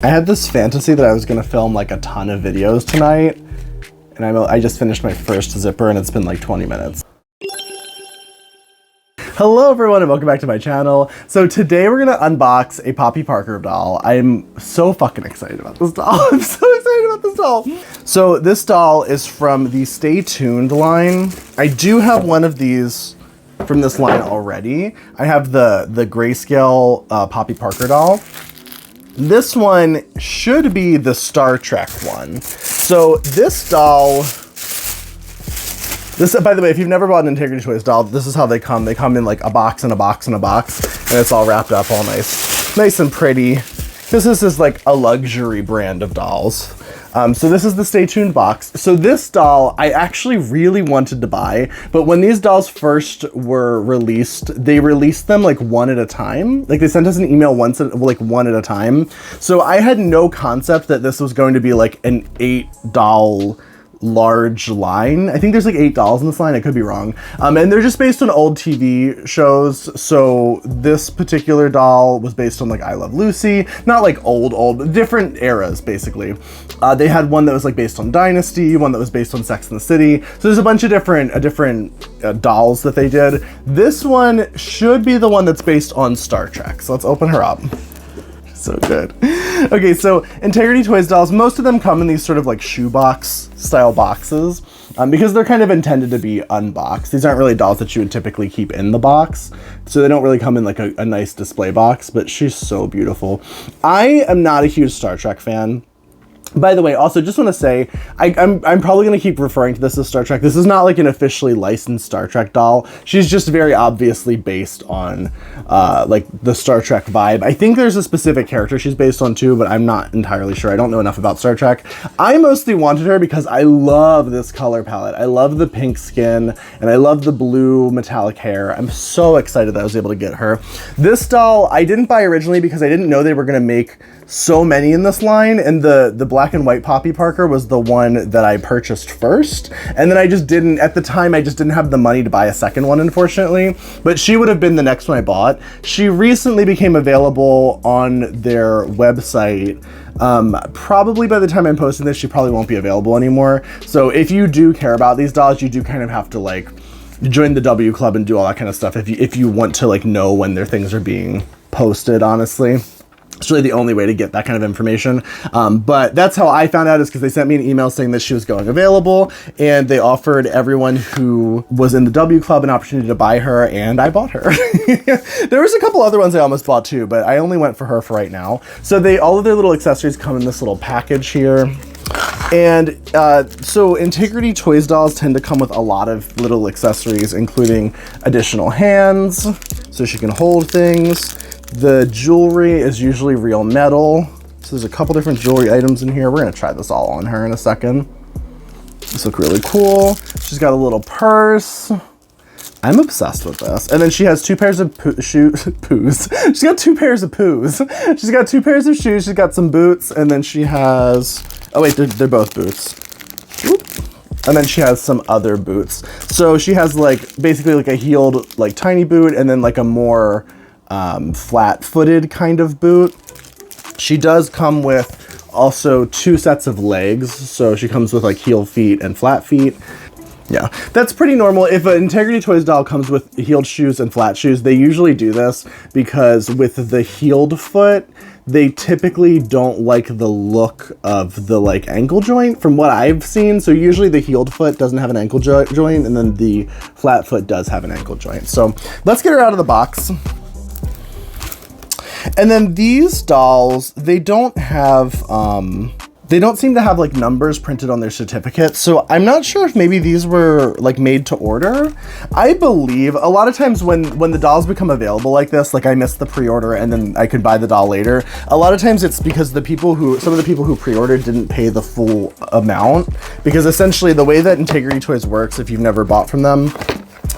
I had this fantasy that I was gonna film like a ton of videos tonight, and I just finished my first zipper and it's been like 20 minutes. Hello everyone and welcome back to my channel. So today we're gonna unbox a Poppy Parker doll. I'm so fucking excited about this doll. I'm so excited about this doll. So this doll is from the Stay Tuned line. I do have one of these from this line already. I have the grayscale Poppy Parker doll. This one should be the Star Trek one. So this doll, by the way, if you've never bought an Integrity Toys doll, this is how they come. They come in like a box and a box and a box, and it's all wrapped up all nice and pretty. This is like a luxury brand of dolls. So this is the Stay Tuned box. So this doll, I actually really wanted to buy, but when these dolls first were released, they released them like one at a time. Like they sent us an email one at a time. So I had no concept that this was going to be like an 8-doll large line. I think there's like 8 dolls in this line. I could be wrong. And they're just based on old TV shows. So this particular doll was based on like I Love Lucy, not like old, different eras basically. They had one that was like based on Dynasty, one that was based on Sex and the City. So there's a bunch of different dolls that they did. This one should be the one that's based on Star Trek. So let's open her up. So good. Okay, so Integrity Toys dolls, most of them come in these sort of like shoebox style boxes because they're kind of intended to be unboxed. These aren't really dolls that you would typically keep in the box, so they don't really come in like a nice display box, but she's so beautiful. I am not a huge Star Trek fan. By the way, also just want to say, I'm probably going to keep referring to this as Star Trek. This is not like an officially licensed Star Trek doll. She's just very obviously based on like the Star Trek vibe. I think there's a specific character she's based on too, but I'm not entirely sure. I don't know enough about Star Trek. I mostly wanted her because I love this color palette. I love the pink skin and I love the blue metallic hair. I'm so excited that I was able to get her. This doll I didn't buy originally because I didn't know they were going to make so many in this line, and the black and white Poppy Parker was the one that I purchased first, and then at the time I just didn't have the money to buy a second one, unfortunately, but she would have been the next one I bought. She recently became available on their website. Probably by the time I'm posting this, she probably won't be available anymore. So if you do care about these dolls, you do kind of have to like join the W Club and do all that kind of stuff if you want to like know when their things are being posted, honestly. It's really the only way to get that kind of information. But that's how I found out, is because they sent me an email saying that she was going available, and they offered everyone who was in the W Club an opportunity to buy her, and I bought her. There was a couple other ones I almost bought too, but I only went for her for right now. So all of their little accessories come in this little package here. And so Integrity Toys dolls tend to come with a lot of little accessories, including additional hands, so she can hold things. The jewelry is usually real metal. So there's a couple different jewelry items in here. We're gonna try this all on her in a second. These look really cool. She's got a little purse. I'm obsessed with this. And then she has 2 pairs of poos. She's got 2 pairs of poos. She's got 2 pairs of shoes. She's got some boots. And then she has, oh wait, they're both boots. Oop. And then she has some other boots. So she has like basically like a heeled like tiny boot, and then like a more flat-footed kind of boot. She does come with also 2 sets of legs, so she comes with like heel feet and flat feet. Yeah, that's pretty normal. If an Integrity Toys doll comes with heeled shoes and flat shoes, they usually do this because with the heeled foot, they typically don't like the look of the like ankle joint from what I've seen. So usually the heeled foot doesn't have an ankle joint, and then the flat foot does have an ankle joint. So let's get her out of the box. And then these dolls, they don't seem to have like numbers printed on their certificates. So I'm not sure if maybe these were like made to order. I believe a lot of times when the dolls become available like this, like I missed the pre-order and then I could buy the doll later. A lot of times it's because some of the people who pre-ordered didn't pay the full amount, because essentially the way that Integrity Toys works, if you've never bought from them,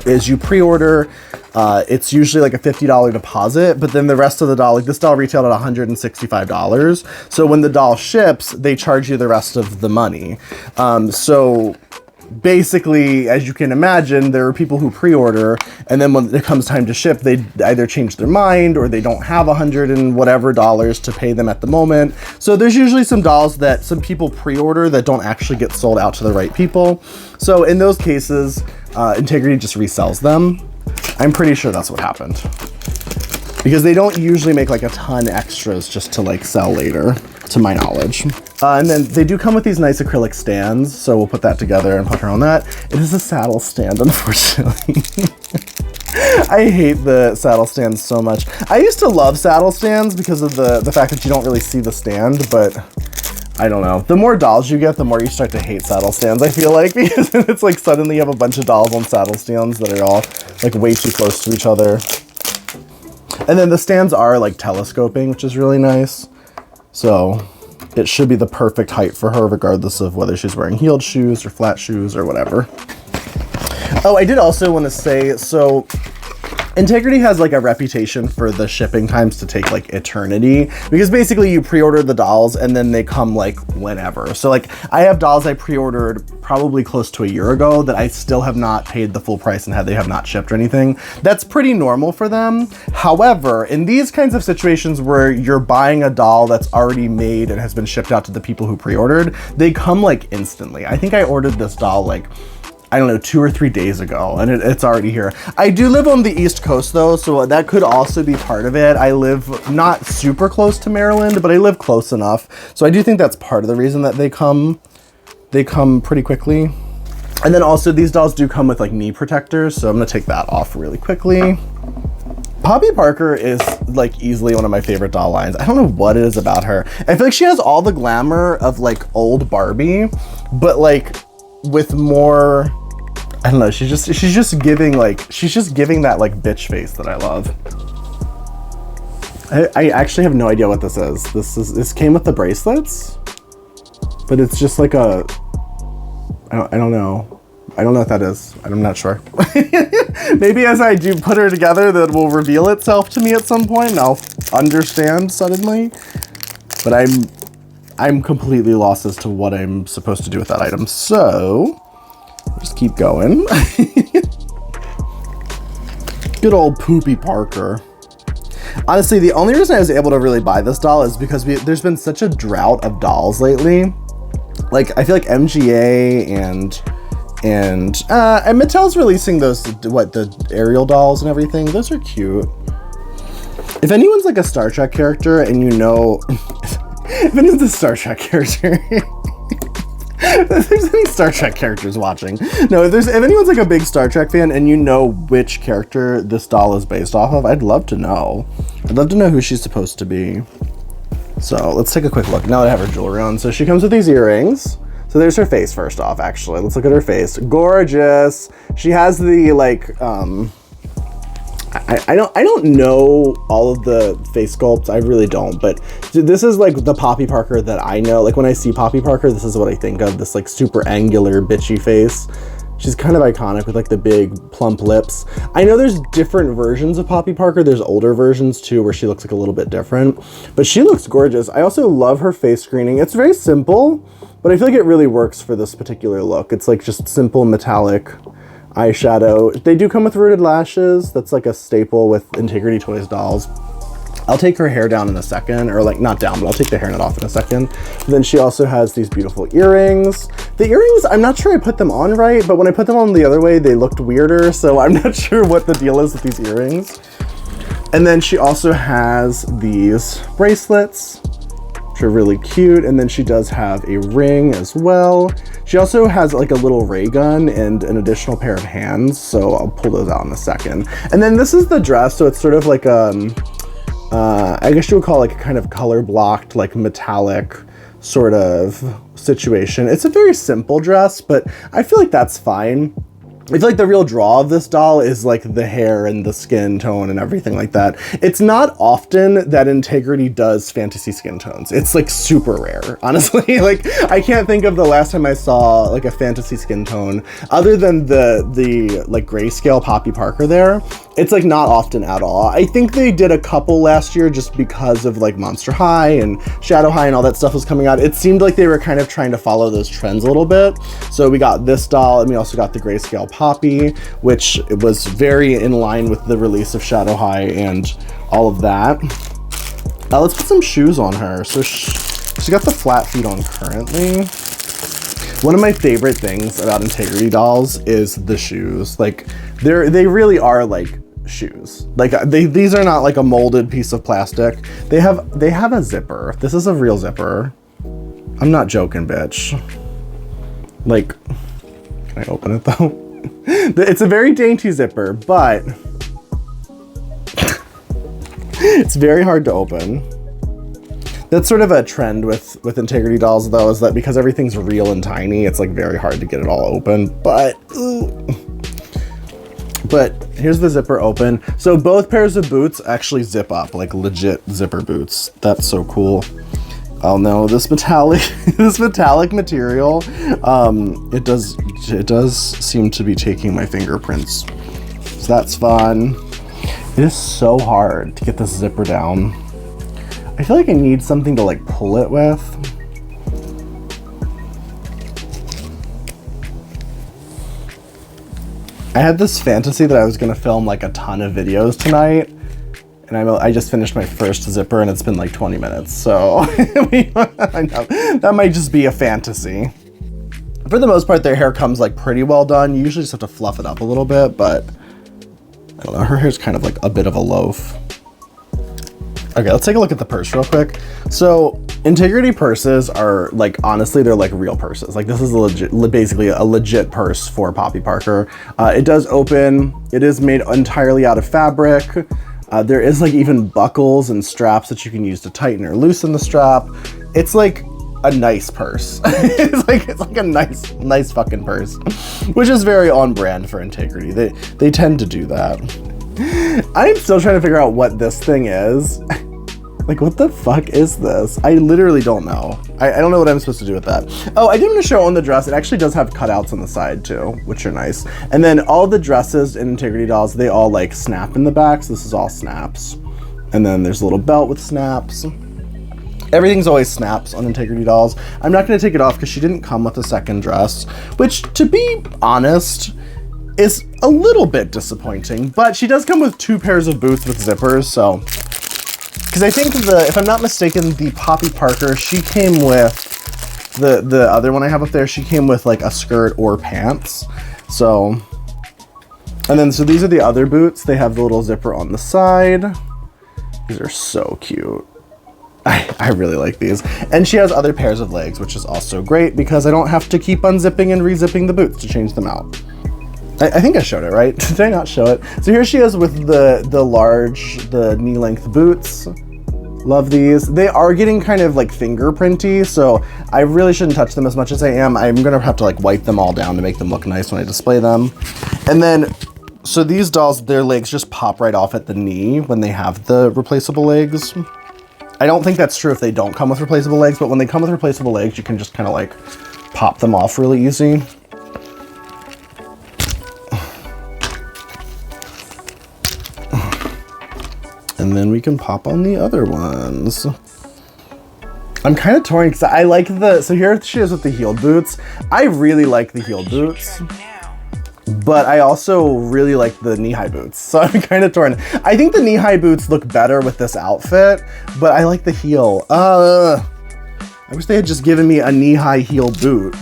is you pre-order. It's usually like a $50 deposit, but then the rest of the doll, like this doll retailed at $165. So when the doll ships, they charge you the rest of the money. So basically, as you can imagine, there are people who pre-order, and then when it comes time to ship, they either change their mind or they don't have $100 and whatever to pay them at the moment. So there's usually some dolls that some people pre-order that don't actually get sold out to the right people. So in those cases, Integrity just resells them. I'm pretty sure that's what happened, because they don't usually make like a ton extras just to like sell later, to my knowledge. And then they do come with these nice acrylic stands, so we'll put that together and put her on that. It is a saddle stand, unfortunately. I hate the saddle stands so much. I used to love saddle stands because of the fact that you don't really see the stand, but I don't know. The more dolls you get, the more you start to hate saddle stands, I feel like, because it's like suddenly you have a bunch of dolls on saddle stands that are all like way too close to each other. And then the stands are like telescoping, which is really nice. So it should be the perfect height for her, regardless of whether she's wearing heeled shoes or flat shoes or whatever. Oh, I did also want to say, so Integrity has like a reputation for the shipping times to take like eternity, because basically you pre-order the dolls and then they come like whenever. So like I have dolls I pre-ordered probably close to a year ago that I still have not paid the full price and they have not shipped or anything. That's pretty normal for them. However, in these kinds of situations where you're buying a doll that's already made and has been shipped out to the people who pre-ordered, they come like instantly. I think I ordered this doll like, I don't know, 2 or 3 days ago, and it's already here. I do live on the East Coast though, so that could also be part of it. I live not super close to Maryland, but I live close enough. So I do think that's part of the reason that they come pretty quickly. And then also these dolls do come with like knee protectors, so I'm gonna take that off really quickly. Poppy Parker is like easily one of my favorite doll lines. I don't know what it is about her. I feel like she has all the glamour of like old Barbie, but like with more, I don't know, she's just giving that like bitch face that I love. I actually have no idea what this is. This came with the bracelets, but it's just like a, I don't know. I don't know what that is. I'm not sure. Maybe as I do put her together, that will reveal itself to me at some point and I'll understand suddenly. But I'm completely lost as to what I'm supposed to do with that item. So just keep going. Good old Poopy Parker. Honestly, the only reason I was able to really buy this doll is because there's been such a drought of dolls lately. Like, I feel like MGA and Mattel's releasing those, the Ariel dolls and everything. Those are cute. If anyone's like a Star Trek character and you know, if anyone's a Star Trek character, if there's any Star Trek characters watching, no, if anyone's like a big Star Trek fan and you know which character this doll is based off of, I'd love to know. I'd love to know who she's supposed to be. So let's take a quick look now that I have her jewelry on. So she comes with these earrings. So there's her face first off, actually. Let's look at her face. Gorgeous. She has the like, I don't know all of the face sculpts. I really don't, but this is like the Poppy Parker that I know. Like when I see Poppy Parker, this is what I think of, this like super angular bitchy face. She's kind of iconic with like the big plump lips. I know there's different versions of Poppy Parker. There's older versions too where she looks like a little bit different, but she looks gorgeous. I also love her face screening. It's very simple, but I feel like it really works for this particular look. It's like just simple metallic eyeshadow. They do come with rooted lashes. That's like a staple with Integrity Toys dolls. I'll take her hair down in a second, or like not down, but I'll take the hairnet off in a second. Then she also has these beautiful earrings. The earrings, I'm not sure I put them on right, but when I put them on the other way, they looked weirder. So I'm not sure what the deal is with these earrings. And then she also has these bracelets, which are really cute. And then she does have a ring as well. She also has like a little ray gun and an additional pair of hands. So I'll pull those out in a second. And then this is the dress. So it's sort of like, I guess you would call it like a kind of color blocked, like metallic sort of situation. It's a very simple dress, but I feel like that's fine. I feel like the real draw of this doll is like the hair and the skin tone and everything like that. It's not often that Integrity does fantasy skin tones. It's like super rare, honestly. Like I can't think of the last time I saw like a fantasy skin tone other than the like grayscale Poppy Parker there. It's like not often at all. I think they did a couple last year just because of like Monster High and Shadow High and all that stuff was coming out. It seemed like they were kind of trying to follow those trends a little bit. So we got this doll and we also got the grayscale Poppy, which was very in line with the release of Shadow High and all of that. Let's put some shoes on her. So she's got the flat feet on currently. One of my favorite things about Integrity dolls is the shoes. Like they really are like shoes. Like these are not like a molded piece of plastic. They have a zipper. This is a real zipper. I'm not joking, bitch. Like, can I open it though? It's a very dainty zipper, but it's very hard to open. That's sort of a trend with Integrity dolls though, is that because everything's real and tiny, it's like very hard to get it all open, but here's the zipper open. So both pairs of boots actually zip up, like legit zipper boots. That's so cool. Oh no, this metallic material, it does seem to be taking my fingerprints. So that's fun. It is so hard to get this zipper down. I feel like I need something to like pull it with. I had this fantasy that I was gonna film like a ton of videos tonight, and I just finished my first zipper and it's been like 20 minutes, so I know, that might just be a fantasy. For the most part, their hair comes like pretty well done. You usually just have to fluff it up a little bit, but I don't know, her hair's kind of like a bit of a loaf. Okay, let's take a look at the purse real quick. So Integrity purses are like, honestly, they're like real purses. Like this is basically a legit purse for Poppy Parker. It does open. It is made entirely out of fabric. There is like even buckles and straps that you can use to tighten or loosen the strap. It's like a nice purse. it's like a nice fucking purse, which is very on brand for Integrity. They tend to do that. I'm still trying to figure out what this thing is. Like, what the fuck is this? I literally don't know. I don't know what I'm supposed to do with that. Oh, I didn't want to show on the dress. It actually does have cutouts on the side too, which are nice. And then all the dresses in Integrity dolls, they all like snap in the back. So this is all snaps. And then there's a little belt with snaps. Everything's always snaps on Integrity dolls. I'm not going to take it off because she didn't come with a second dress, which, to be honest, is a little bit disappointing. But she does come with 2 pairs of boots with zippers, so... Because I think if I'm not mistaken, the Poppy Parker, she came with the other one I have up there. She came with like a skirt or pants. So, and then so these are the other boots. They have the little zipper on the side. These are so cute. I really like these. And she has other pairs of legs, which is also great because I don't have to keep unzipping and rezipping the boots to change them out. I think I showed it, right? Did I not show it? So here she is with the knee-length boots. Love these. They are getting kind of like fingerprinty, so I really shouldn't touch them as much as I am. I'm gonna have to like wipe them all down to make them look nice when I display them. And then, so these dolls, their legs just pop right off at the knee when they have the replaceable legs. I don't think that's true if they don't come with replaceable legs, but when they come with replaceable legs, you can just kind of like pop them off really easy. And then we can pop on the other ones. I'm kind of torn because I like so here she is with the heeled boots. I really like the heeled boots, but I also really like the knee-high boots. So I'm kind of torn. I think the knee-high boots look better with this outfit, but I like the heel. I wish they had just given me a knee-high heel boot.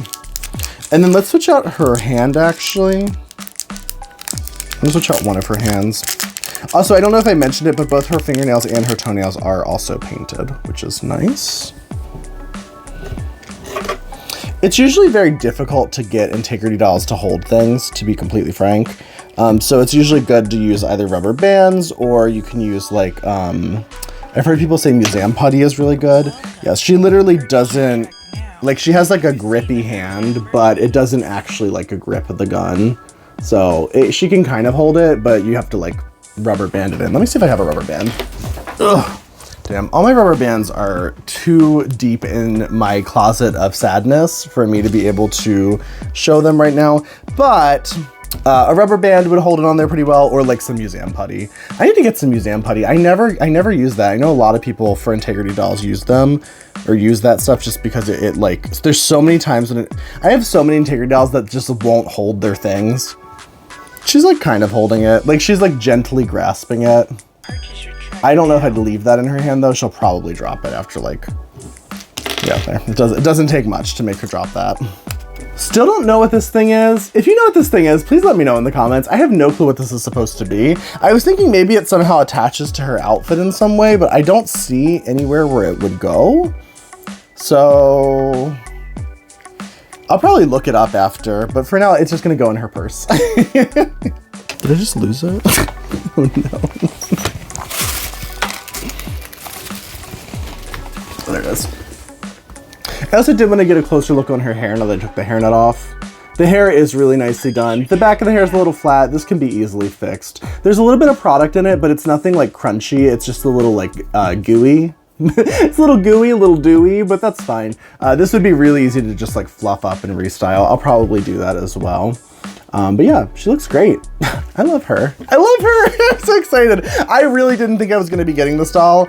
And then let's switch out her hand, actually. Let's switch out one of her hands. Also, I don't know if I mentioned it, but both her fingernails and her toenails are also painted, which is nice. It's usually very difficult to get Integrity dolls to hold things, to be completely frank. So it's usually good to use either rubber bands or you can use like, I've heard people say museum putty is really good. Yes, she literally doesn't, like she has like a grippy hand, but it doesn't actually like a grip of the gun. So she can kind of hold it, but you have to like rubber band it in. Let me see if I have a rubber band. Ugh. Damn, all my rubber bands are too deep in my closet of sadness for me to be able to show them right now. But a rubber band would hold it on there pretty well, or like some museum putty. I need to get some museum putty. I never use that. I know a lot of people for Integrity dolls use them or use that stuff just because it like, there's so many times when I have so many Integrity dolls that just won't hold their things. She's like kind of holding it. Like she's like gently grasping it. I don't know if I'd leave that in her hand though. She'll probably drop it after like, yeah, there. It doesn't take much to make her drop that. Still don't know what this thing is. If you know what this thing is, please let me know in the comments. I have no clue what this is supposed to be. I was thinking maybe it somehow attaches to her outfit in some way, but I don't see anywhere where it would go. So I'll probably look it up after, but for now it's just gonna go in her purse. Did I just lose it? Oh no. There it is. I also did want to get a closer look on her hair now that I took the hairnet off. The hair is really nicely done. The back of the hair is a little flat. This can be easily fixed. There's a little bit of product in it, but it's nothing like crunchy. It's just a little like gooey. It's a little gooey, a little dewy, but that's fine. This would be really easy to just like fluff up and restyle. I'll probably do that as well. But yeah, she looks great. I love her. I love her. I'm so excited. I really didn't think I was going to be getting this doll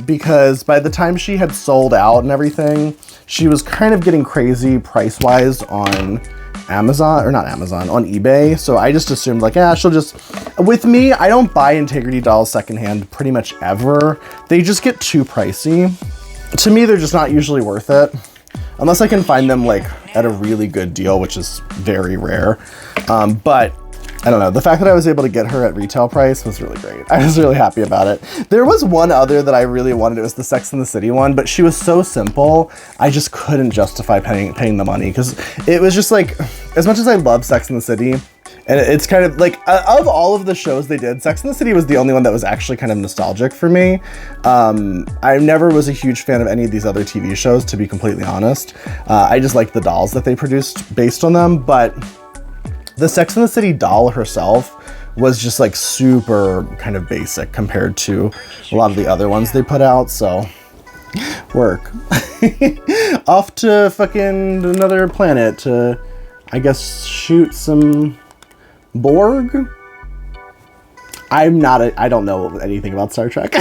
because by the time she had sold out and everything, she was kind of getting crazy price-wise on Amazon, or not Amazon, on eBay. So I just assumed like, yeah, she'll just, with me, I don't buy Integrity dolls secondhand pretty much ever. They just get too pricey. To me, they're just not usually worth it. Unless I can find them like at a really good deal, which is very rare. But I don't know, the fact that I was able to get her at retail price was really great. I was really happy about it. There was one other that I really wanted. It was the Sex and the City one, but she was so simple. I just couldn't justify paying the money because it was just like, as much as I love Sex and the City, and it's kind of like, of all of the shows they did, Sex and the City was the only one that was actually kind of nostalgic for me. I never was a huge fan of any of these other TV shows, to be completely honest. I just liked the dolls that they produced based on them, but the Sex and the City doll herself was just like super kind of basic compared to a lot of the other ones they put out, so work. Off to fucking another planet to, I guess, shoot some Borg? I don't know anything about Star Trek.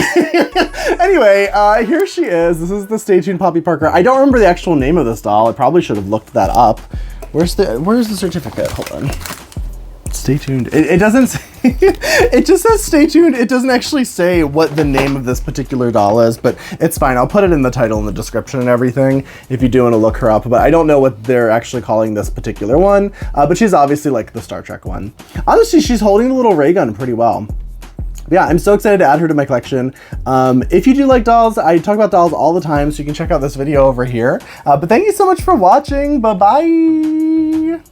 Anyway, here she is. This is the Stay Tuned Poppy Parker. I don't remember the actual name of this doll. I probably should have looked that up. Where's the certificate? Hold on. Stay tuned. It doesn't say, it just says stay tuned. It doesn't actually say what the name of this particular doll is, but it's fine. I'll put it in the title and the description and everything if you do want to look her up, but I don't know what they're actually calling this particular one, but she's obviously like the Star Trek one. Honestly, she's holding the little ray gun pretty well. Yeah, I'm so excited to add her to my collection. If you do like dolls, I talk about dolls all the time, so you can check out this video over here. But thank you so much for watching. Bye-bye.